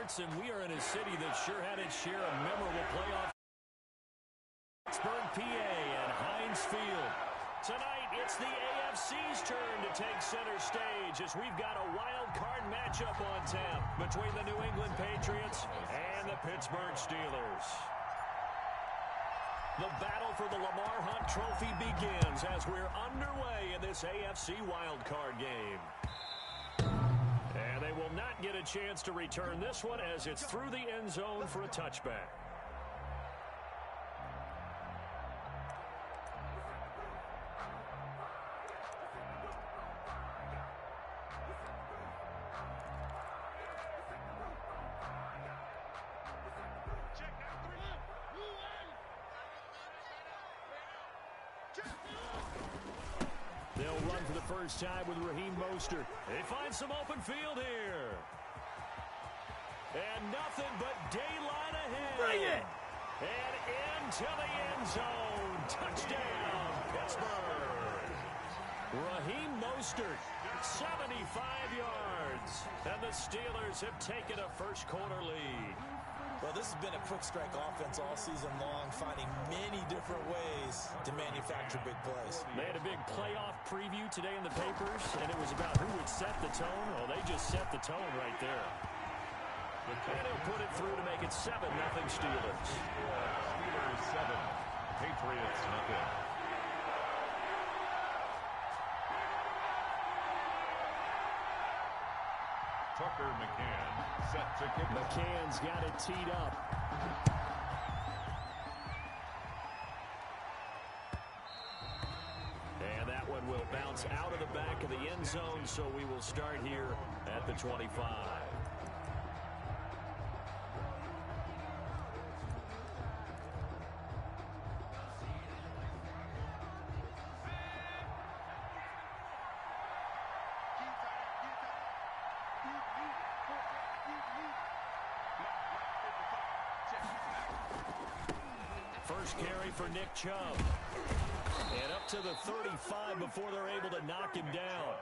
sports, and we are in a city that sure had its share of memorable playoff. Pittsburgh, PA, and Heinz Field. Tonight, it's the AFC's turn to take center stage as we've got a wild card matchup on tap between the New England Patriots and the Pittsburgh Steelers. The battle for the Lamar Hunt Trophy begins as we're underway in this AFC wildcard game. And they will not get a chance to return this one as it's through the end zone for a touchback. They'll run for the first time with Raheem Mostert. They find some open field here. And nothing but daylight ahead. Bring it! And into the end zone. Touchdown, Pittsburgh. Raheem Mostert, 75 yards. And the Steelers have taken a first quarter lead. Well, this has been a quick strike offense all season long, finding many different ways to manufacture big plays. They had a big playoff preview today in the papers, and it was about who would set the tone. Well, they just set the tone right there. And he'll put it through to make it 7-0 Steelers. Steelers 7, Patriots nothing. Tucker McCann set to kick. McCann's got it teed up. And that one will bounce out of the back of the end zone, so we will start here at the 25. First carry for Nick Chubb. And up to the 35 before they're able to knock him down.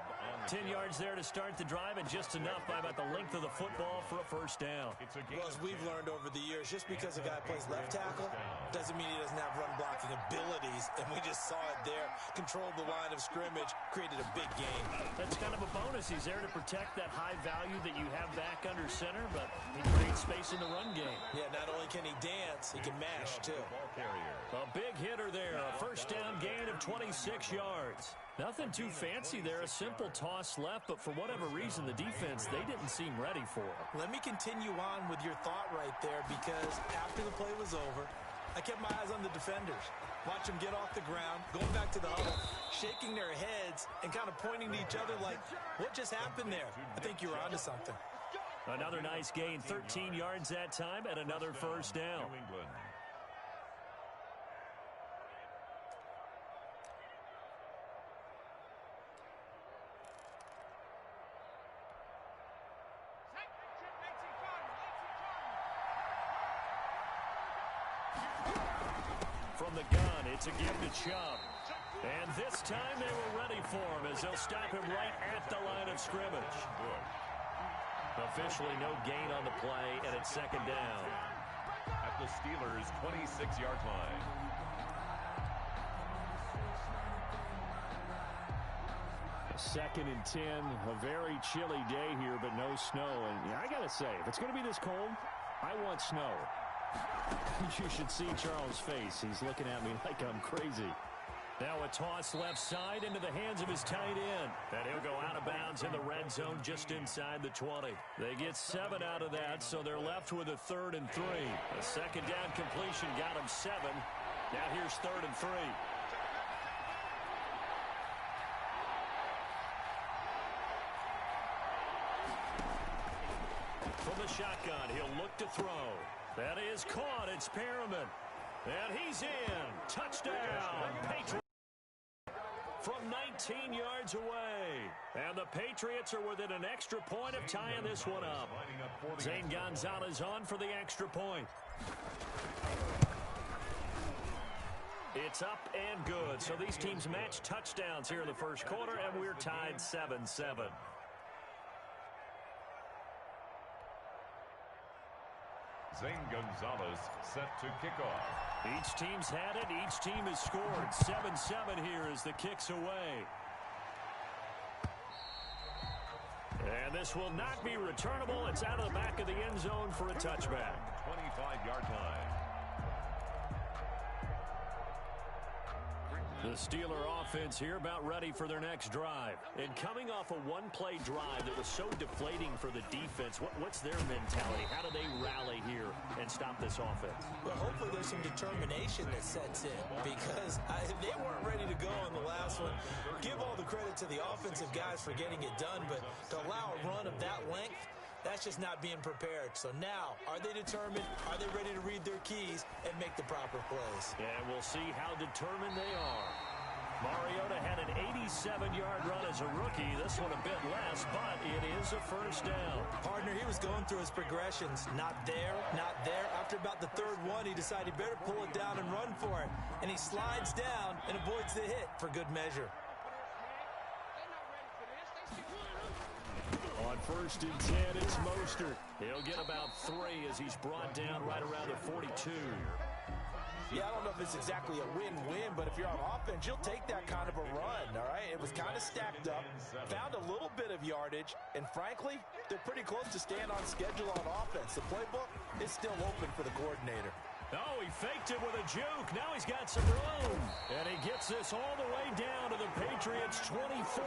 10 yards there to start the drive, and just enough by about the length of the football for a first down. Well, as we've learned over the years, just because a guy plays left tackle doesn't mean he doesn't have run blocking abilities, and we just saw it there. Controlled the line of scrimmage, created a big game. That's kind of a bonus. He's there to protect that high value that you have back under center, but he creates space in the run game. Yeah, not only can he dance, he can mash, too. A big hitter there, a first down gain of 26 yards. Nothing too fancy there, a simple toss left, but for whatever reason, the defense, they didn't seem ready for it. Let me continue on with your thought right there, because after the play was over, I kept my eyes on the defenders. Watch them get off the ground, going back to the huddle, shaking their heads, and kind of pointing to each other like, what just happened there? I think you were onto something. Another nice gain, 13 yards that time, and another first down. New England. From the gun, it's a give to Chubb. And this time they were ready for him as they'll stop him right at the line of scrimmage. Officially no gain on the play, and it's second down. At the Steelers' 26-yard line. Second and 10, a very chilly day here, but no snow. And I got to say, if it's going to be this cold, I want snow. You should see Charles' face. He's looking at me like I'm crazy. Now a toss left side into the hands of his tight end. And he'll go out of bounds in the red zone just inside the 20. They get 7 out of that, so they're left with a 3rd and 3. A second down completion got him 7. Now here's 3rd and 3. From the shotgun, he'll look to throw. That is caught. It's Perriman. And he's in. Touchdown, Patriots. From 19 yards away. And the Patriots are within an extra point of tying this one up. Zane Gonzalez on for the extra point. It's up and good. So these teams match touchdowns here in the first quarter, and we're tied 7-7. Zane Gonzalez set to kick off. Each team's had it. Each team has scored. 7-7 here as the kick's away. And this will not be returnable. It's out of the back of the end zone for a touchback. 25-yard line. The Steeler offense here about ready for their next drive. And coming off a one-play drive that was so deflating for the defense, what's their mentality? How do they rally here and stop this offense? Well, hopefully there's some determination that sets in because they weren't ready to go on the last one. Give all the credit to the offensive guys for getting it done, but to allow a run of that length, that's just not being prepared. So now, are they determined? Are they ready to read their keys and make the proper plays? And we'll see how determined they are. Mariota had an 87-yard run as a rookie. This one a bit less, but it is a first down. Partner, he was going through his progressions. Not there, not there. After about the third one, he decided he better pull it down and run for it. And he slides down and avoids the hit for good measure. On 1st and 10, it's Mostert. He'll get about 3 as he's brought down right around the 42. Yeah, I don't know if it's exactly a win-win, but if you're on offense, you'll take that kind of a run, all right? It was kind of stacked up, found a little bit of yardage, and frankly, they're pretty close to staying on schedule on offense. The playbook is still open for the coordinator. Oh, he faked it with a juke. Now he's got some room. And he gets this all the way down to the Patriots' 24.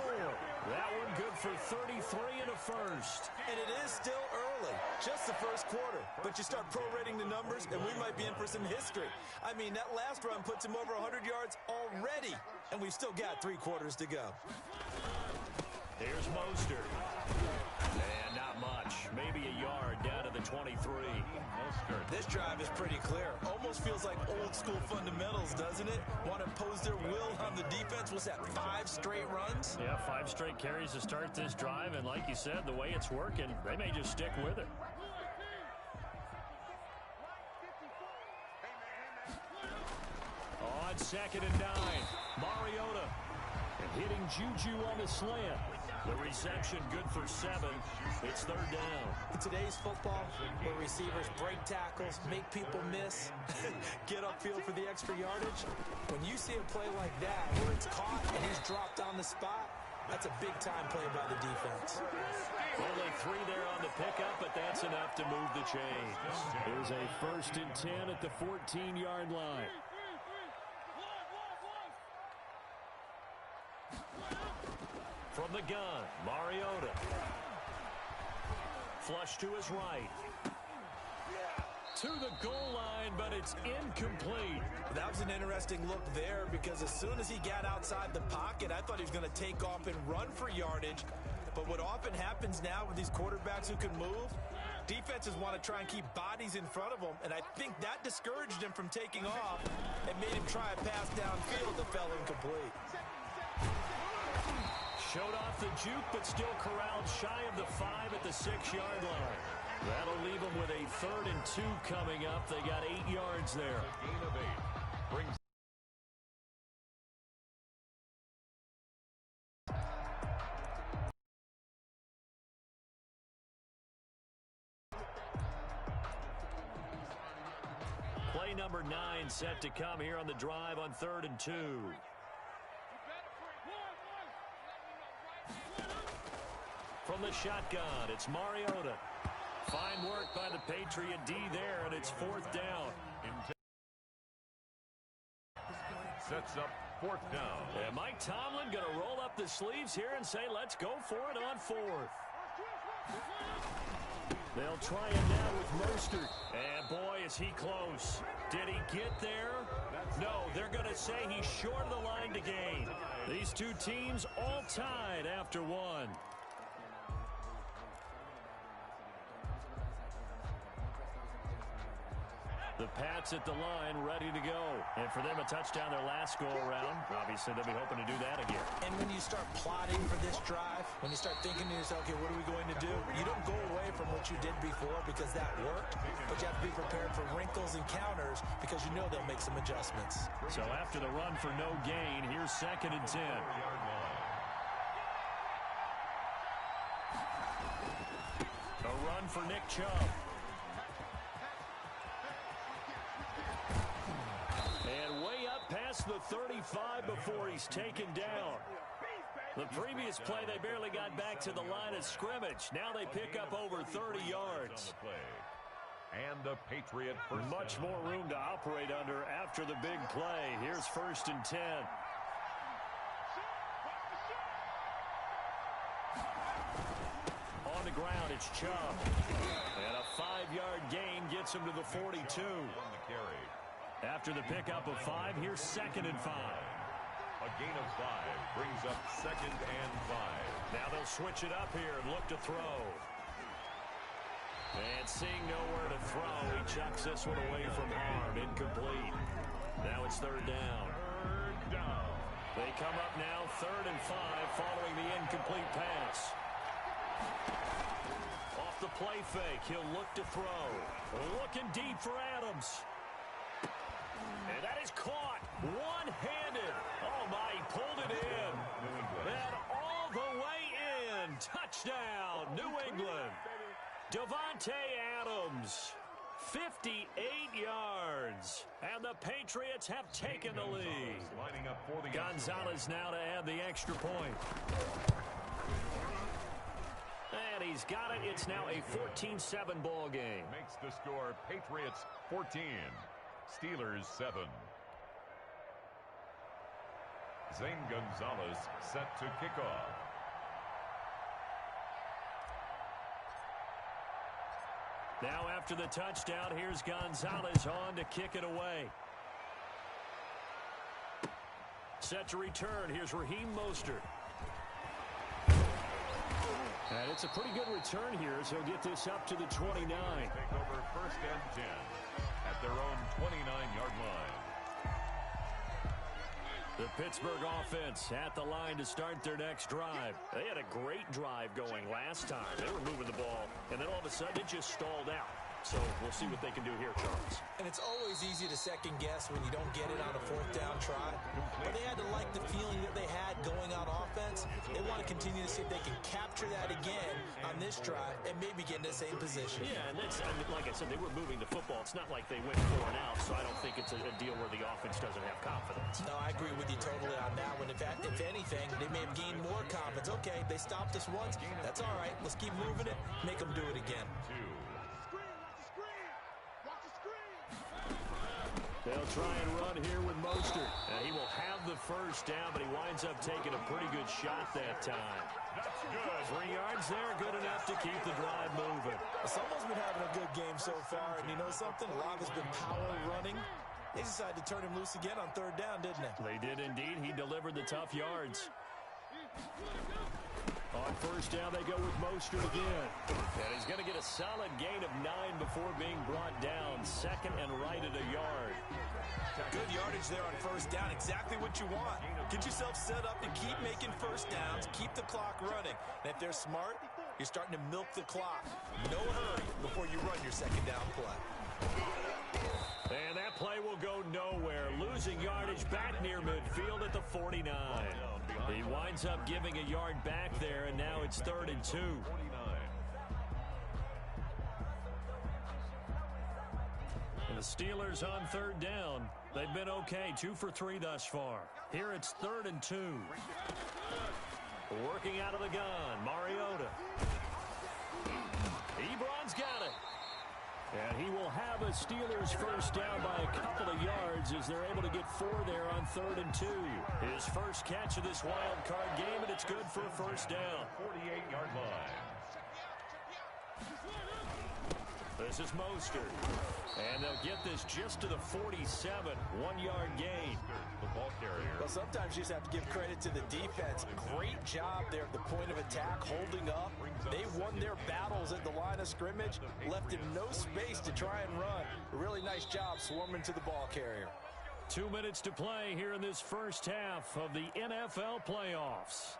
That one good for 33 and a first. And it is still early, just the first quarter. But you start prorating the numbers, and we might be in for some history. I mean, that last run puts him over 100 yards already, and we've still got 3 quarters to go. Here's Mostert. And not much. Maybe a yard down to the 23. This drive is pretty clear. Almost feels like old school fundamentals, doesn't it? Want to impose their will on the defense. What's that, 5 straight runs? Yeah, 5 straight carries to start this drive. And like you said, the way it's working, they may just stick with it. On 2nd and 9, Mariota. And hitting Juju on the slant. The reception good for 7. It's 3rd down. In today's football, where receivers break tackles, make people miss, get upfield for the extra yardage, when you see a play like that where it's caught and he's dropped on the spot, that's a big-time play by the defense. Only 3 there on the pickup, but that's enough to move the chains. Here's a 1st and 10 at the 14-yard line. From the gun, Mariota. Flush to his right. To the goal line, but it's incomplete. That was an interesting look there because as soon as he got outside the pocket, I thought he was going to take off and run for yardage. But what often happens now with these quarterbacks who can move, defenses want to try and keep bodies in front of them, and I think that discouraged him from taking off and made him try a pass downfield that fell incomplete. Showed off the juke, but still corralled shy of the 5 at the 6-yard line. That'll leave them with a 3rd and 2 coming up. They got 8 yards there. Gain of 8. Brings play number 9 set to come here on the drive on 3rd and 2. From the shotgun, it's Mariota. Fine work by the Patriot D there, and it's 4th down. sets up 4th down. And Mike Tomlin going to roll up the sleeves here and say, let's go for it on 4th. They'll try it now with Mostert. And boy, is he close. Did he get there? No, they're going to say he's short of the line to gain. These two teams all tied after 1. The Pats at the line, ready to go. And for them, a touchdown their last go-around. Obviously, they'll be hoping to do that again. And when you start plotting for this drive, when you start thinking to yourself, okay, what are we going to do? You don't go away from what you did before because that worked, but you have to be prepared for wrinkles and counters because you know they'll make some adjustments. So after the run for no gain, here's 2nd and 10. A run for Nick Chubb. the 35 before he's taken down. The previous play, they barely got back to the line of scrimmage. Now they pick up over 30 yards. And the Patriot first. Much more room to operate under after the big play. Here's 1st and 10. On the ground, it's Chubb. And a 5-yard gain gets him to the 42. After the pickup of 5, here's 2nd and 5. A gain of 5 brings up 2nd and 5. Now they'll switch it up here and look to throw. And seeing nowhere to throw, he chucks this one away from harm. Incomplete. Now it's 3rd down. They come up now 3rd and 5 following the incomplete pass. Off the play fake, he'll look to throw. Looking deep for Adams. And that is caught one-handed. Oh, my, he pulled it in. And all the way in. Touchdown, New England. Davante Adams, 58 yards. And the Patriots have taken the lead. Gonzalez now to add the extra point. And he's got it. It's now a 14-7 ball game. Makes the score Patriots 14. Steelers 7. Zane Gonzalez set to kick off. Now after the touchdown, here's Gonzalez on to kick it away. Set to return. Here's Raheem Mostert. And it's a pretty good return here, so he'll get this up to the 29. Take over 1st and 10 at their own 29-yard line. The Pittsburgh offense at the line to start their next drive. They had a great drive going last time. They were moving the ball, and then all of a sudden it just stalled out. So we'll see what they can do here, Charles. And it's always easy to second guess when you don't get it on a 4th down try. But they had to like the feeling that they had going on offense. They want to continue to see if they can capture that again on this drive and maybe get in the same position. Yeah, and that's, I mean, like I said, they were moving the football. It's not like they went 4 and out, so I don't think it's a deal where the offense doesn't have confidence. No, I agree with you totally on that one. If anything, they may have gained more confidence. Okay, they stopped us once. That's all right. Let's keep moving it. Make them do it again. They'll try and run here with Mostert. He will have the 1st down, but he winds up taking a pretty good shot that time. That's good. 3 yards there, good enough to keep the drive moving. Someone's been having a good game so far, and you know something? A lot has been power running. They decided to turn him loose again on 3rd down, didn't they? They did indeed. He delivered the tough yards. On 1st down, they go with Mostert again. And he's going to get a solid gain of 9 before being brought down. 2nd and right at a yard. Good yardage there on 1st down. Exactly what you want. Get yourself set up and keep making 1st downs. Keep the clock running. And if they're smart, you're starting to milk the clock. No hurry before you run your 2nd down play. And that play will go nowhere. Losing yardage back near midfield at the 49. He winds up giving a yard back there, and now it's 3rd and 2. And the Steelers on 3rd down. They've been okay, 2 for 3 thus far. Here it's 3rd and 2. Working out of the gun, Mariota. Ebron's got it. And he will have a Steelers 1st down by a couple of yards as they're able to get 4 there on 3rd and 2. His first catch of this wild card game, and it's good for a 1st down. 48-yard line. This is Mostert. And they'll get this just to the 47. 1-yard gain. The ball carrier. Well, sometimes you just have to give credit to the defense. Great job there at the point of attack, holding up. They won their battles at the line of scrimmage, left him no space to try and run. A really nice job swarming to the ball carrier. 2 minutes to play here in this first half of the NFL playoffs.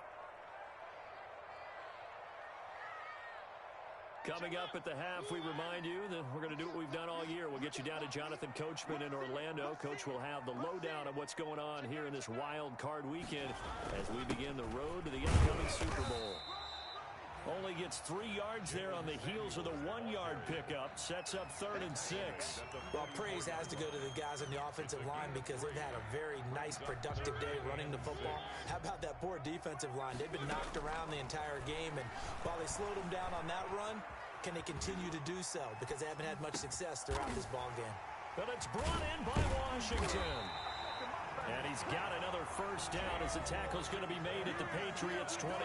Coming up at the half, we remind you that we're going to do what we've done all year. We'll get you down to Jonathan Coachman in Orlando. Coach will have the lowdown of what's going on here in this wild card weekend as we begin the road to the upcoming Super Bowl. Only gets 3 yards there on the heels of the 1-yard pickup. Sets up 3rd and 6. Well, praise has to go to the guys on the offensive line because they've had a very nice, productive day running the football. How about that poor defensive line? They've been knocked around the entire game, and while they slowed them down on that run, can they continue to do so? Because they haven't had much success throughout this ball game. But it's brought in by Washington. And he's got another first down as the tackle's going to be made at the Patriots' 21.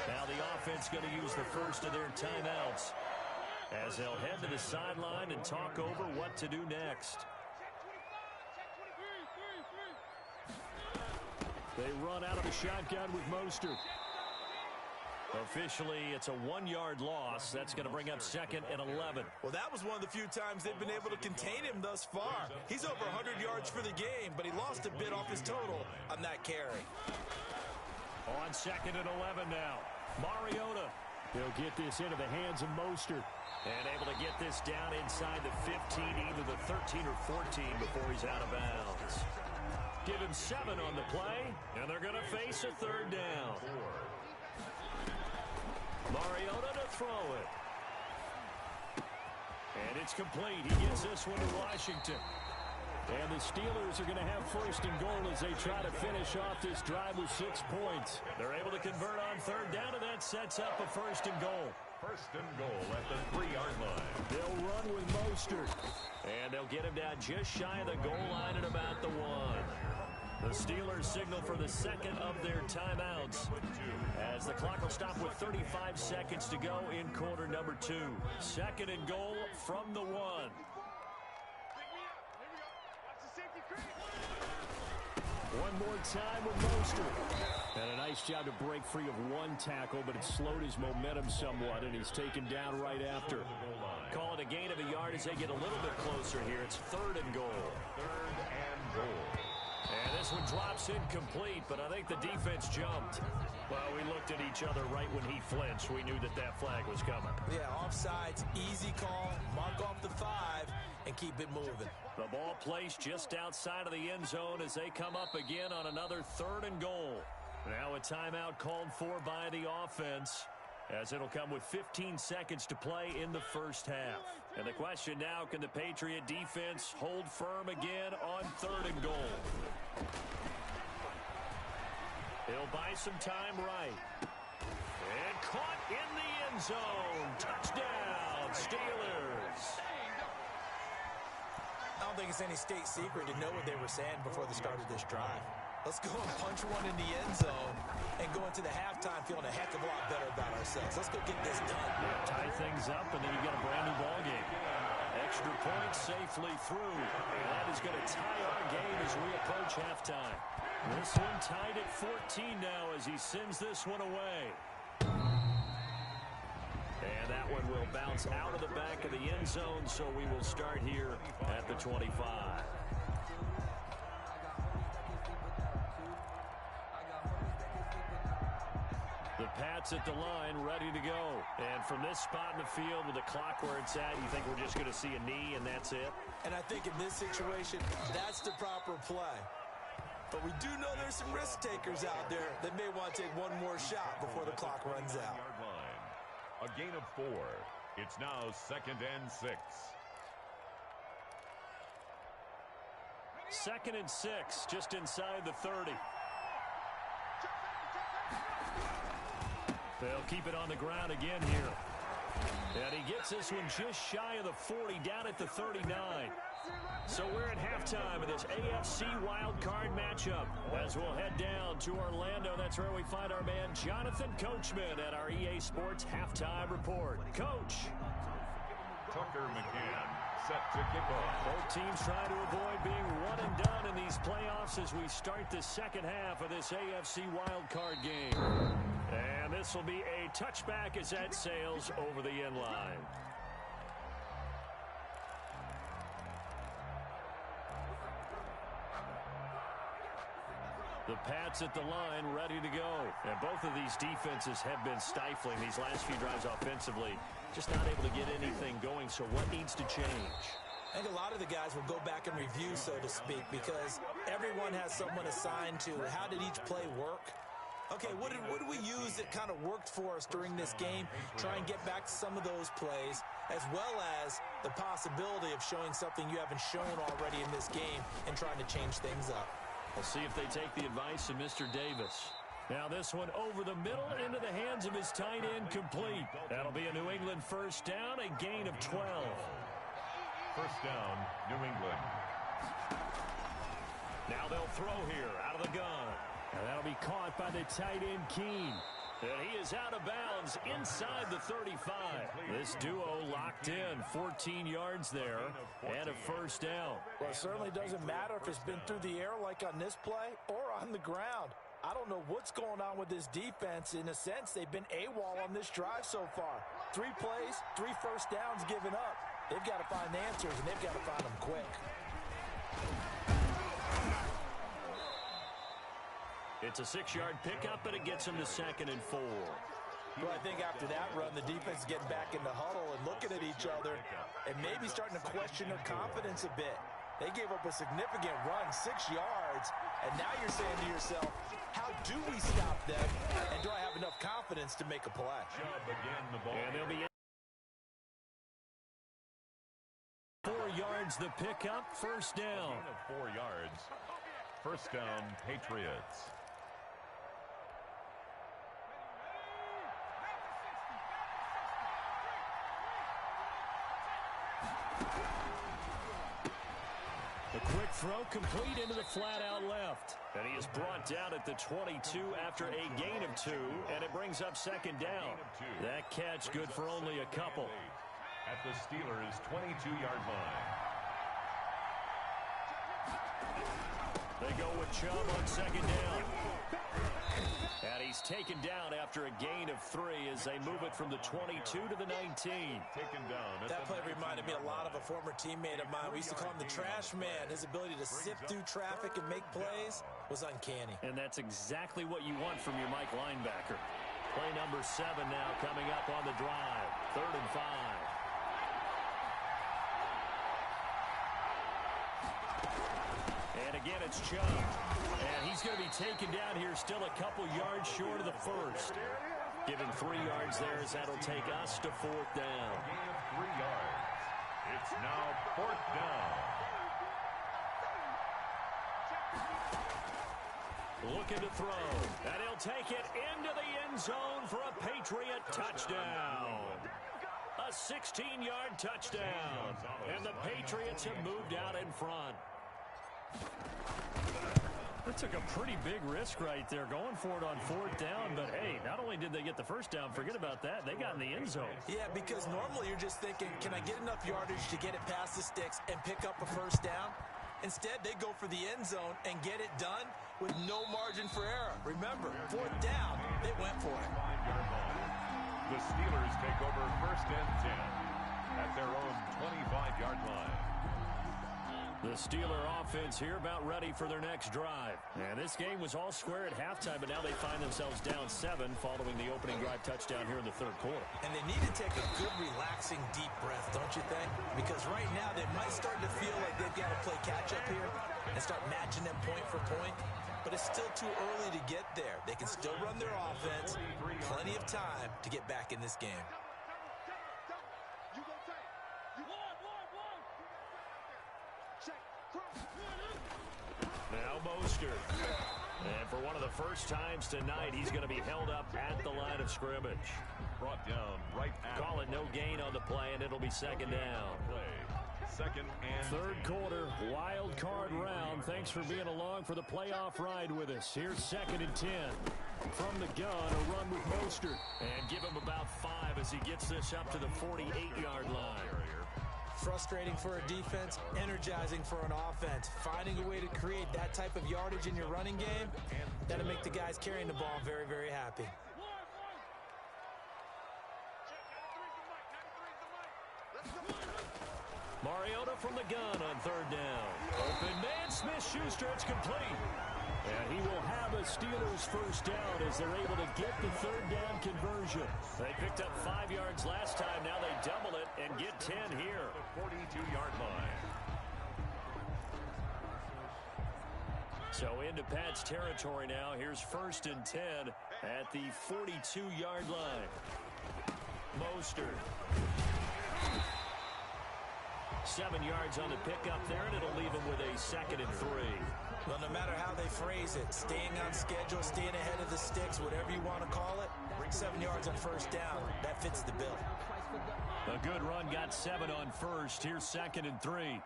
Now the offense going to use the first of their timeouts as they'll head to the sideline and talk over what to do next. They run out of the shotgun with Mostert. Officially, it's a 1-yard loss. That's going to bring up 2nd and 11. Well, that was one of the few times they've been able to contain him thus far. He's over 100 yards for the game, but he lost a bit off his total on that carry. On 2nd and 11 now. Mariota. He'll get this into the hands of Mostert. And able to get this down inside the 15, either the 13 or 14 before he's out of bounds. Give him 7 on the play, and they're going to face a 3rd down. Mariota to throw it. And it's complete. He gets this one to Washington. And the Steelers are going to have 1st and goal as they try to finish off this drive with 6 points. They're able to convert on 3rd down, and that sets up a 1st and goal. 1st and goal at the 3-yard line. They'll run with Mostert. And they'll get him down just shy of the goal line at about the 1. The Steelers signal for the 2nd of their timeouts as the clock will stop with 35 seconds to go in quarter number 2. 2nd and goal from the 1. One more time with Mostert. And a nice job to break free of 1 tackle, but it slowed his momentum somewhat, and he's taken down right after. Call it a gain of a yard as they get a little bit closer here. It's 3rd and goal. 3rd and goal. And this one drops incomplete, but I think the defense jumped. Well, we looked at each other right when he flinched. We knew that that flag was coming. Yeah, offsides, easy call, mark off the 5, and keep it moving. The ball placed just outside of the end zone as they come up again on another 3rd and goal. Now a timeout called for by the offense, as it'll come with 15 seconds to play in the 1st half. And the question now, can the Patriot defense hold firm again on 3rd and goal? He'll buy some time right. And caught in the end zone. Touchdown, Steelers. I don't think it's any state secret to know what they were saying before the start of this drive. Let's go and punch one in the end zone and go into the halftime feeling a heck of a lot better about ourselves. Let's go get this done. Yeah, tie things up, and then you get a brand new ball game. Extra point safely through. And that is going to tie our game as we approach halftime. This one tied at 14 now as he sends this one away. And that one will bounce out of the back of the end zone, so we will start here at the 25. The Pats at the line, ready to go. And from this spot in the field with the clock where it's at, you think we're just going to see a knee and that's it? And I think in this situation, that's the proper play. But we do know there's some risk takers out there that may want to take one more shot before the clock runs out. A gain of 4. It's now 2nd and 6. 2nd and 6, just inside the 30. They'll keep it on the ground again here. And he gets this one just shy of the 40, down at the 39. So we're at halftime of this AFC wildcard matchup. As we'll head down to Orlando, that's where we find our man Jonathan Coachman at our EA Sports Halftime Report. Coach. Tucker McCann set to kick off. Both teams trying to avoid being one and done in these playoffs as we start the 2nd half of this AFC wildcard game. And this will be a touchback as that sails over the end line. The Pats at the line, ready to go. And both of these defenses have been stifling these last few drives offensively. Just not able to get anything going, so what needs to change? I think a lot of the guys will go back and review, so to speak, because everyone has someone assigned to how did each play work. Okay, what did we use that kind of worked for us during this game? Try and get back to some of those plays, as well as the possibility of showing something you haven't shown already in this game and trying to change things up. We'll see if they take the advice of Mr. Davis. Now this one over the middle into the hands of his tight end, complete. That'll be a New England first down, a gain of 12. First down, New England. Now they'll throw here out of the gun. And that'll be caught by the tight end, Keene. And he is out of bounds inside the 35. This duo locked in, 14 yards there, and a first down. Well, it certainly doesn't matter if it's been through the air like on this play or on the ground. I don't know what's going on with this defense. In a sense, they've been AWOL on this drive so far. 3 plays, 3 first downs given up. They've got to find answers, and they've got to find them quick. It's a 6-yard pickup, but it gets him to 2nd and 4. Well, I think after that run, the defense is getting back in the huddle and looking at each other and maybe starting to question their confidence a bit. They gave up a significant run, 6 yards, and now you're saying to yourself, how do we stop them, and do I have enough confidence to make a play? And they'll be 4 yards the pickup, first down. 4 yards. First down, Patriots. The quick throw complete into the flat out left. And he is brought down at the 22 after a gain of 2, and it brings up 2nd down. That catch good for only a couple. At the Steelers' 22-yard line. They go with Chubb on 2nd down. And he's taken down after a gain of 3 as they move it from the 22 to the 19. Taken down. That play reminded me a lot of a former teammate of mine. We used to call him the trash man. His ability to sift through traffic and make plays was uncanny. And that's exactly what you want from your Mike linebacker. Play number 7 now coming up on the drive. 3rd and 5. And again, it's Chubb. And he's going to be taken down here, still a couple yards short of the first. Give him 3 yards there as that'll take us to 4th down. Gain of 3 yards. It's now 4th down. Looking to throw. And he'll take it into the end zone for a Patriot touchdown. A 16-yard touchdown. And the Patriots have moved out in front. That took a pretty big risk right there, going for it on 4th down. But, hey, not only did they get the first down, forget about that, they got in the end zone. Yeah, because normally you're just thinking, can I get enough yardage to get it past the sticks and pick up a first down? Instead, they go for the end zone and get it done with no margin for error. Remember, 4th down, they went for it. The Steelers take over 1st and 10 at their own 25-yard line. The Steeler offense here about ready for their next drive. And this game was all square at halftime, but now they find themselves down 7 following the opening drive touchdown here in the 3rd quarter. And they need to take a good, relaxing, deep breath, don't you think? Because right now they might start to feel like they've got to play catch-up here and start matching them point for point. But it's still too early to get there. They can still run their offense. Plenty of time to get back in this game. Now Mostert. And for one of the first times tonight, he's going to be held up at the line of scrimmage. Brought down right at. Call it no gain on the play, and it'll be 2nd down. Play. 2nd and 3rd quarter, wild card round. Thanks for being along for the playoff ride with us. Here's 2nd and 10. From the gun, a run with Mostert. And give him about 5 as he gets this up to the 48-yard line. Frustrating for a defense, energizing for an offense. Finding a way to create that type of yardage in your running game, that'll make the guys carrying the ball very, very happy. Mariota from the gun on 3rd down. Open man, Smith-Schuster, it's complete. And he will have a Steelers first down as they're able to get the 3rd down conversion. They picked up 5 yards last time. Now they double it and get 10 here. The 42-yard line. So into Pat's territory now. Here's 1st and 10 at the 42-yard line. Mostert. 7 yards on the pickup there, and it'll leave him with a 2nd and 3. Well, no matter how they phrase it, staying on schedule, staying ahead of the sticks, whatever you want to call it, 7 yards on 1st down, that fits the bill. A good run got 7 on 1st. Here's 2nd and 3.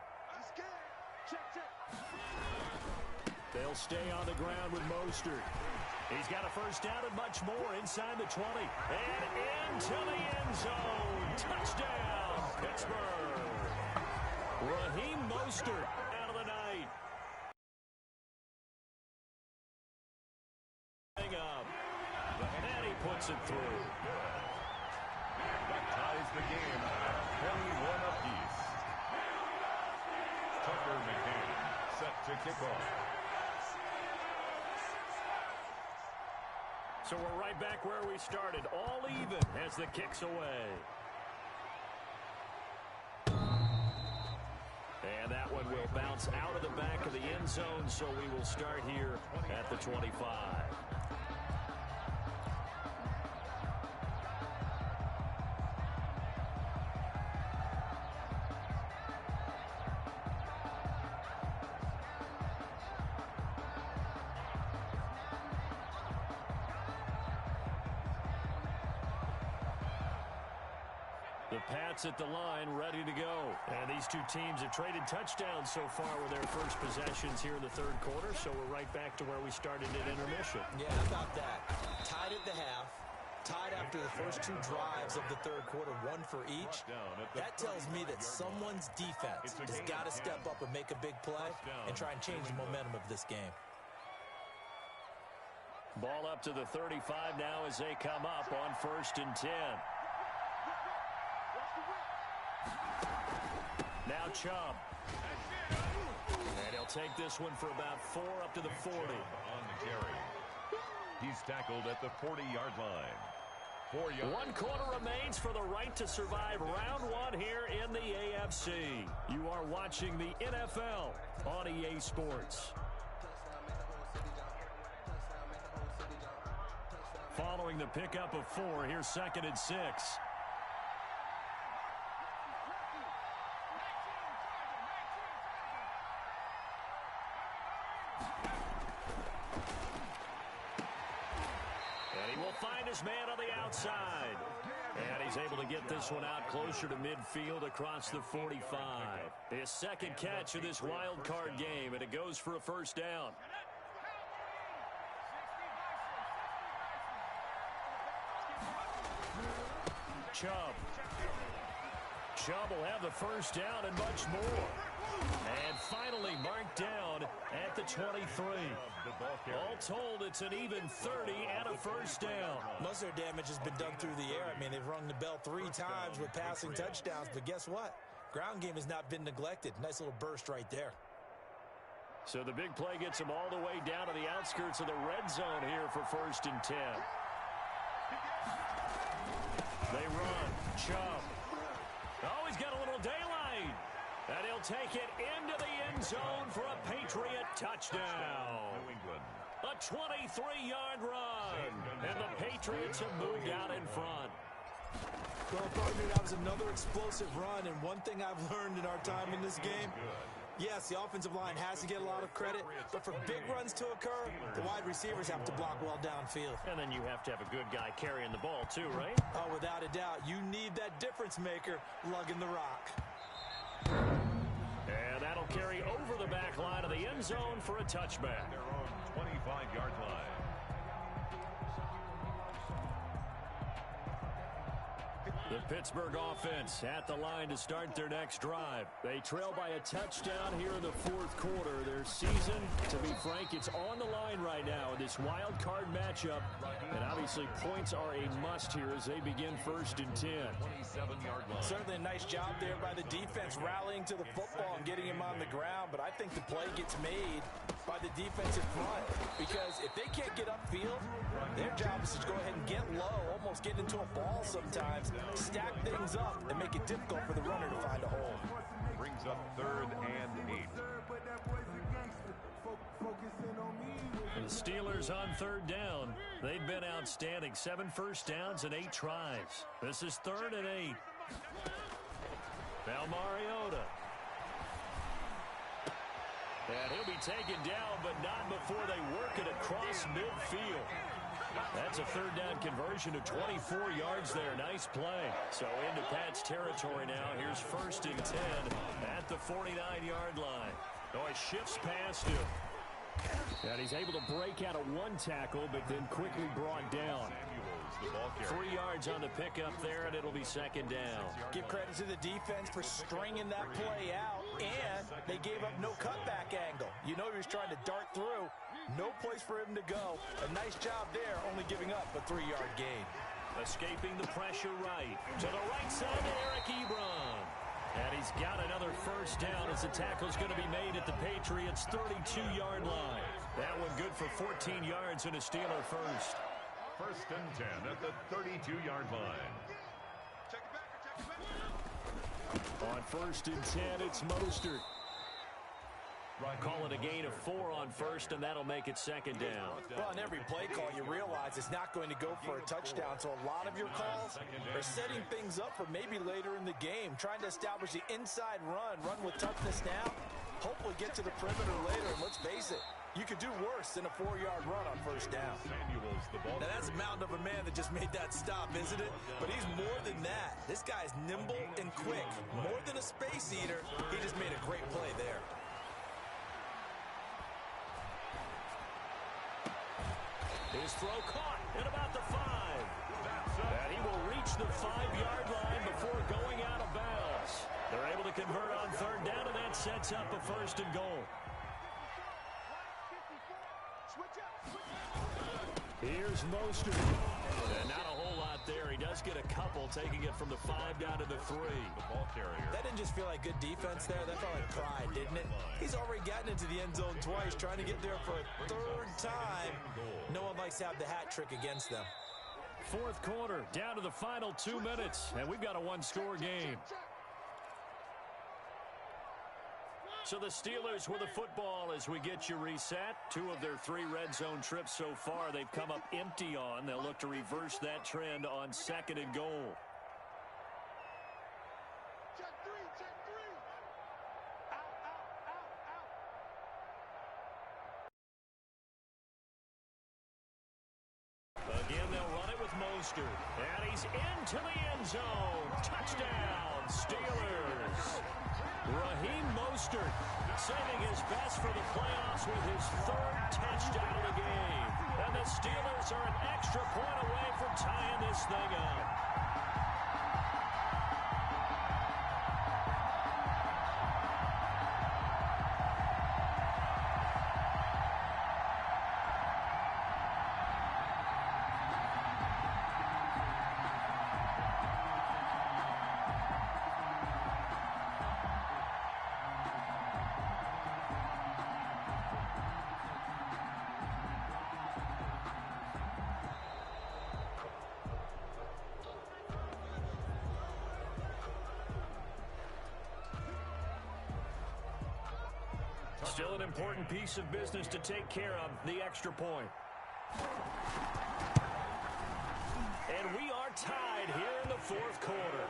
They'll stay on the ground with Mostert. He's got a 1st down and much more inside the 20. And into the end zone. Touchdown, Pittsburgh. Raheem Mostert out of the night. Up. And he puts it through. That ties the game at 21 apiece. Tucker McCann set to kick off. So we're right back where we started, all even as the kick's away. And that one will bounce out of the back of the end zone, so we will start here at the 25. The Pats at the line, ready to go. And these two teams have traded touchdowns so far with their first possessions here in the 3rd quarter, so we're right back to where we started at intermission. Yeah, how about that? Tied at the half, tied after the first 2 drives of the 3rd quarter, 1 for each. That tells me that someone's defense has got to step up and make a big play and try and change the momentum of this game. Ball up to the 35 now as they come up on 1st and 10. Now Chubb. And he'll take this one for about 4 up to the 40. On the carry. He's tackled at the 40-yard line. 4 yards. 1 quarter remains for the right to survive round 1 here in the AFC. You are watching the NFL on EA Sports. Following the pickup of 4, here's 2nd and 6. His man on the outside. And he's able to get this one out closer to midfield across the 45. His 2nd catch of this wild card game, and it goes for a 1st down. Chubb. Chubb will have the 1st down and much more. And finally marked down at the 23. All told, it's an even 30 and a 1st down. Most of their damage has been done through the air. I mean, they've rung the bell 3 times with passing touchdowns, but guess what? Ground game has not been neglected. Nice little burst right there. So the big play gets them all the way down to the outskirts of the red zone here for 1st and 10. They run. Chubb. Oh, he's got a little daylight. And he'll take it into the end zone for a Patriot touchdown. New England. A 23-yard run. And the Patriots have moved out in front. Well, partner, that was another explosive run. And one thing I've learned in our time in this game, yes, the offensive line has to get a lot of credit, but for big runs to occur, the wide receivers have to block well downfield. And then you have to have a good guy carrying the ball too, right? Oh, without a doubt. You need that difference maker lugging the rock. And that'll carry over the back line of the end zone for a touchback. Their own 25-yard line. The Pittsburgh offense at the line to start their next drive. They trail by a touchdown here in the 4th quarter. Their season, to be frank, it's on the line right now in this wild card matchup. And obviously points are a must here as they begin 1st and 10. 27-yard line. Certainly a nice job there by the defense rallying to the football and getting him on the ground. But I think the play gets made by the defensive front, because if they can't get upfield, their job is to go ahead and get low, almost get into a ball sometimes, stack things up, and make it difficult for the runner to find a hole. Brings up 3rd and 8. The Steelers on third down. They've been outstanding. 7 first downs and 8 tries. This is 3rd and 8. Now Mariota. And he'll be taken down, but not before they work it across midfield. That's a 3rd down conversion to 24 yards there. Nice play. So into Pat's territory now. Here's 1st and 10 at the 49-yard line. Oh, he shifts past him. And he's able to break out of 1 tackle, but then quickly brought down. 3 yards on the pickup there, and it'll be 2nd down. Give credit to the defense for stringing that play out, and they gave up no cutback angle. You know he was trying to dart through. No place for him to go. A nice job there, only giving up a 3-yard gain. Escaping the pressure right. To the right side to Eric Ebron. And he's got another 1st down as the tackle's going to be made at the Patriots' 32-yard line. That one good for 14 yards and a Steeler first. 1st and 10 at the 32-yard line. On 1st and 10, it's Mostert. Call it a gain of 4 on 1st, and that'll make it 2nd down. Well, on every play call, you realize it's not going to go for a touchdown, so a lot of your calls are setting things up for maybe later in the game, trying to establish the inside run with toughness now, hopefully get to the perimeter later, and let's face it, you could do worse than a 4-yard run on 1st down. Now, that's a mountain of a man that just made that stop, isn't it? But he's more than that. This guy's nimble and quick. More than a space eater, he just made a great play there. His throw caught at about the 5. And he will reach the 5-yard line before going out of bounds. They're able to convert on 3rd down, and that sets up a 1st and goal. Here's Mostert. And not a whole lot there. He does get a couple, taking it from the 5 down to the 3. That didn't just feel like good defense there. That felt like pride, didn't it? He's already gotten into the end zone twice, trying to get there for a 3rd time. No one likes to have the hat trick against them. 4th quarter, down to the final 2 minutes, and we've got a 1-score game. So the Steelers with the football as we get you reset. 2 of their 3 red zone trips so far they've come up empty on. They'll look to reverse that trend on 2nd and goal. Again, they'll run it with Mostert. And he's into the end zone. Touchdown, Steelers. Raheem Mostert saving his best for the playoffs with his 3rd touchdown of the game. And the Steelers are an extra point away from tying this thing up. Still an important piece of business to take care of, the extra point. And we are tied here in the 4th quarter.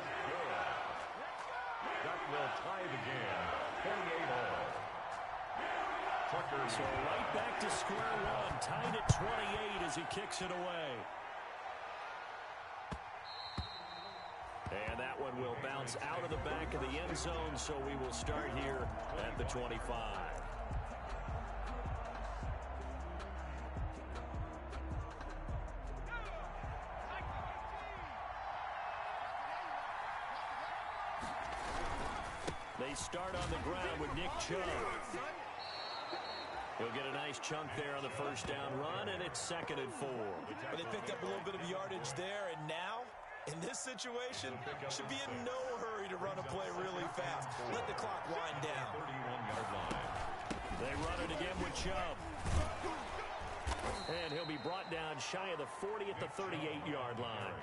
That will tie the game. 28-all. So right back to square one, tied at 28 as he kicks it away. And that one will bounce out of the back of the end zone, so we will start here at the 25. They start on the ground with Nick Chubb. He'll get a nice chunk there on the 1st down run, and it's 2nd and 4. But they picked up a little bit of yardage there, and now, in this situation, should be in no hurry to run a play really fast. Let the clock wind down. 31-yard line. They run it again with Chubb. And he'll be brought down shy of the 40 at the 38-yard line.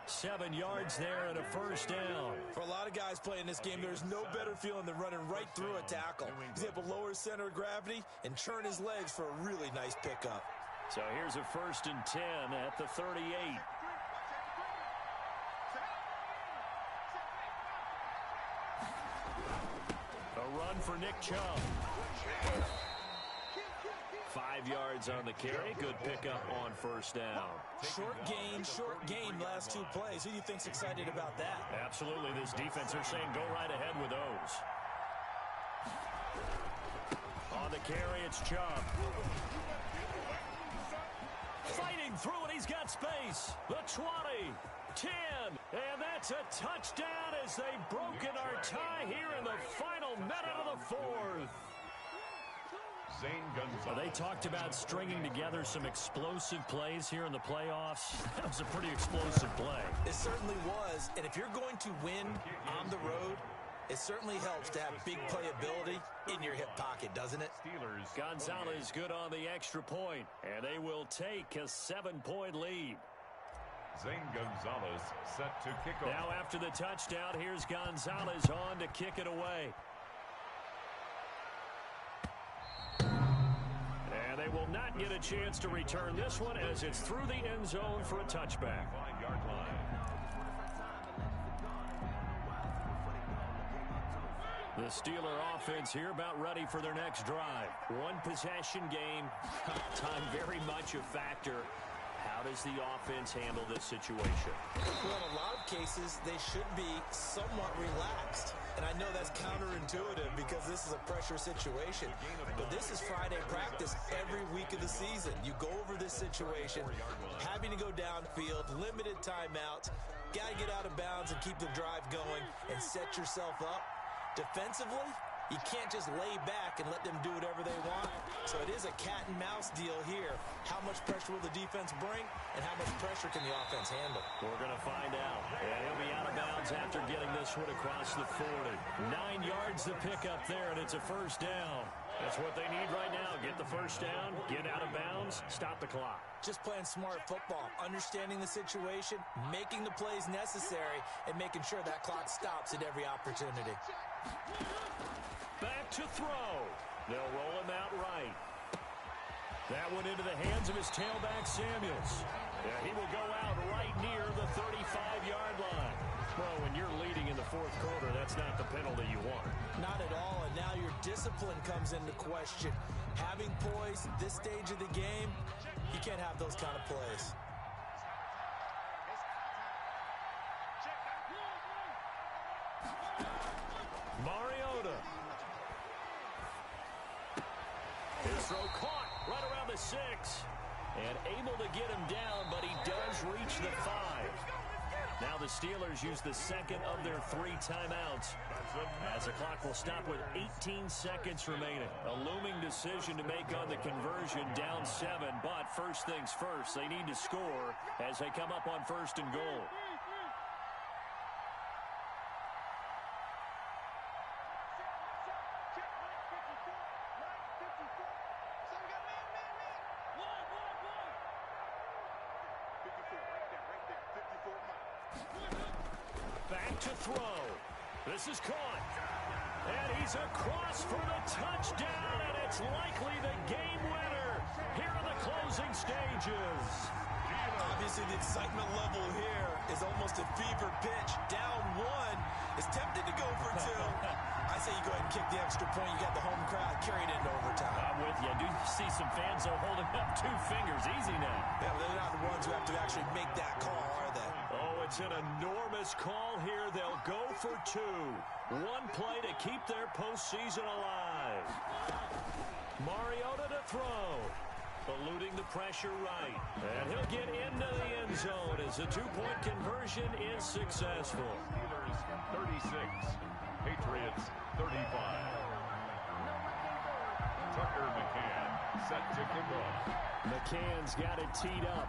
7 yards there and a 1st down. For a lot of guys playing this game, there's no better feeling than running right through a tackle. He's able to lower his center of gravity and turn his legs for a really nice pickup. So here's a 1st and 10 at the 38. A run for Nick Chubb. 5 yards on the carry. Good pickup on 1st down. Short game, last 2 plays. Who do you think's excited about that? Absolutely. This defense, they're saying go right ahead with those. On the carry, it's Chubb. Fighting through it, he's got space. The 20, 10, and that's a touchdown as they've broken our tie here in the final minute of the 4th. They talked about stringing together some explosive plays here in the playoffs. That was a pretty explosive play. It certainly was, and if you're going to win on the road, it certainly helps to have big playability in your hip pocket, doesn't it? Gonzalez good on the extra point, and they will take a 7-point lead. Zane Gonzalez set to kick off. Now after the touchdown, here's Gonzalez on to kick it away. And they will not get a chance to return this one as it's through the end zone for a touchback. 5-yard line. The Steeler offense here about ready for their next drive. 1-possession game. Time very much a factor. How does the offense handle this situation? Well, in a lot of cases, they should be somewhat relaxed. And I know that's counterintuitive because this is a pressure situation. But this is Friday practice every week of the season. You go over this situation, having to go downfield, limited timeouts, got to get out of bounds and keep the drive going and set yourself up. Defensively, you can't just lay back and let them do whatever they want. So it is a cat and mouse deal here. How much pressure will the defense bring, and how much pressure can the offense handle? We're going to find out. And he'll be out of bounds after getting this one across the 40. 9 yards to pick up there, and it's a 1st down. That's what they need right now. Get the 1st down, get out of bounds, stop the clock. Just playing smart football, understanding the situation, making the plays necessary, and making sure that clock stops at every opportunity. Back to throw. They'll roll him out right. That went into the hands of his tailback, Samuels. Yeah, he will go out right near the 35-yard line. Well, when you're leading in the 4th quarter, that's not the penalty you want. Not at all, and now your discipline comes into question. Having poise at this stage of the game, you can't have those kind of plays. Mariota. His throw caught right around the 6. And able to get him down, but he does reach the 5. Now the Steelers use the 2nd of their 3 timeouts as the clock will stop with 18 seconds remaining. A looming decision to make on the conversion, down 7. But first things first, they need to score as they come up on 1st and goal. Back to throw. This is caught. And he's across for the touchdown, and it's likely the game winner here in the closing stages. Obviously, the excitement level here is almost a fever pitch. Down 1, is tempted to go for 2. I say you go ahead and kick the extra point. You got the home crowd carried into overtime. I'm with you. I do see some fans are holding up 2 fingers. Easy now. Yeah, but they're not the ones who have to actually make that call, are they? Oh, it's an enormous call here. They'll go for 2. 1 play to keep their postseason alive. Mariota to throw. Eluding the pressure right. And he'll get into the end zone as the 2-point conversion is successful. Steelers 36, Patriots 35. Tucker McCann set to kick off. McCann's got it teed up.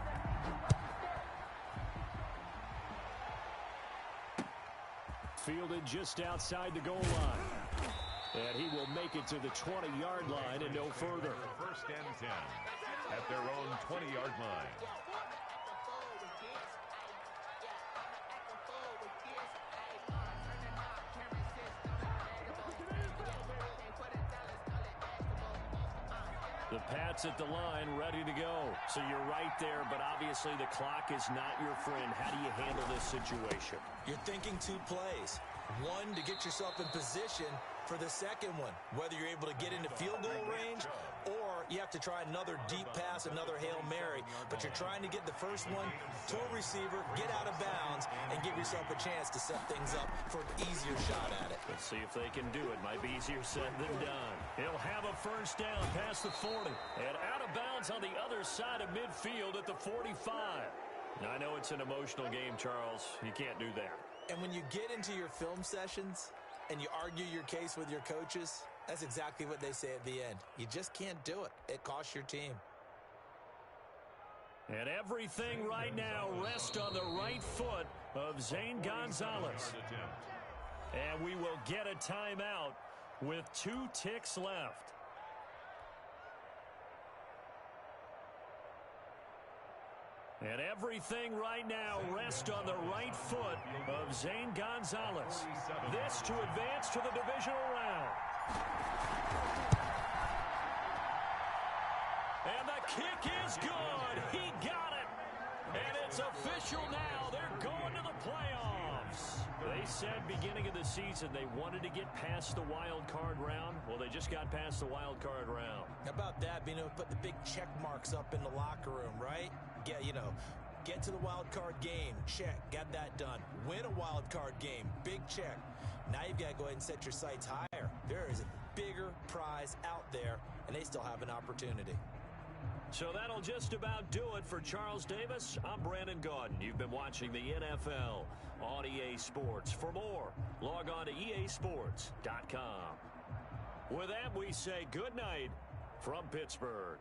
Fielded just outside the goal line. And he will make it to the 20-yard line and no further. 1st and 10 at their own 20-yard line. The Pats at the line, ready to go. So you're right there, but obviously the clock is not your friend. How do you handle this situation? You're thinking 2 plays. One, to get yourself in position for the second one, whether you're able to get into field goal range or you have to try another deep pass, another Hail Mary, but you're trying to get the first one to a receiver, get out of bounds, and give yourself a chance to set things up for an easier shot at it. Let's see if they can do it. Might be easier said than done. He'll have a first down past the 40 and out of bounds on the other side of midfield at the 45. Now, I know it's an emotional game, Charles. You can't do that. And when you get into your film sessions and you argue your case with your coaches, that's exactly what they say at the end. You just can't do it. It costs your team. And everything right now rests on the right foot of Zane Gonzalez. And we will get a timeout with 2 ticks left. And everything right now rests on the right foot of Zane Gonzalez. This to advance to the divisional round. And the kick is good. He got it. And it's official now. They're going to the playoffs. They said beginning of the season they wanted to get past the wild card round. Well, they just got past the wild card round. How about that, being able to put the big check marks up in the locker room, right? Get to the wild card game. Check. Got that done. Win a wild card game. Big check. Now you've got to go ahead and set your sights higher. There is a bigger prize out there, and they still have an opportunity. So that'll just about do it for Charles Davis. I'm Brandon Gaudin. You've been watching the NFL on EA Sports. For more, log on to easports.com. With that, we say good night from Pittsburgh.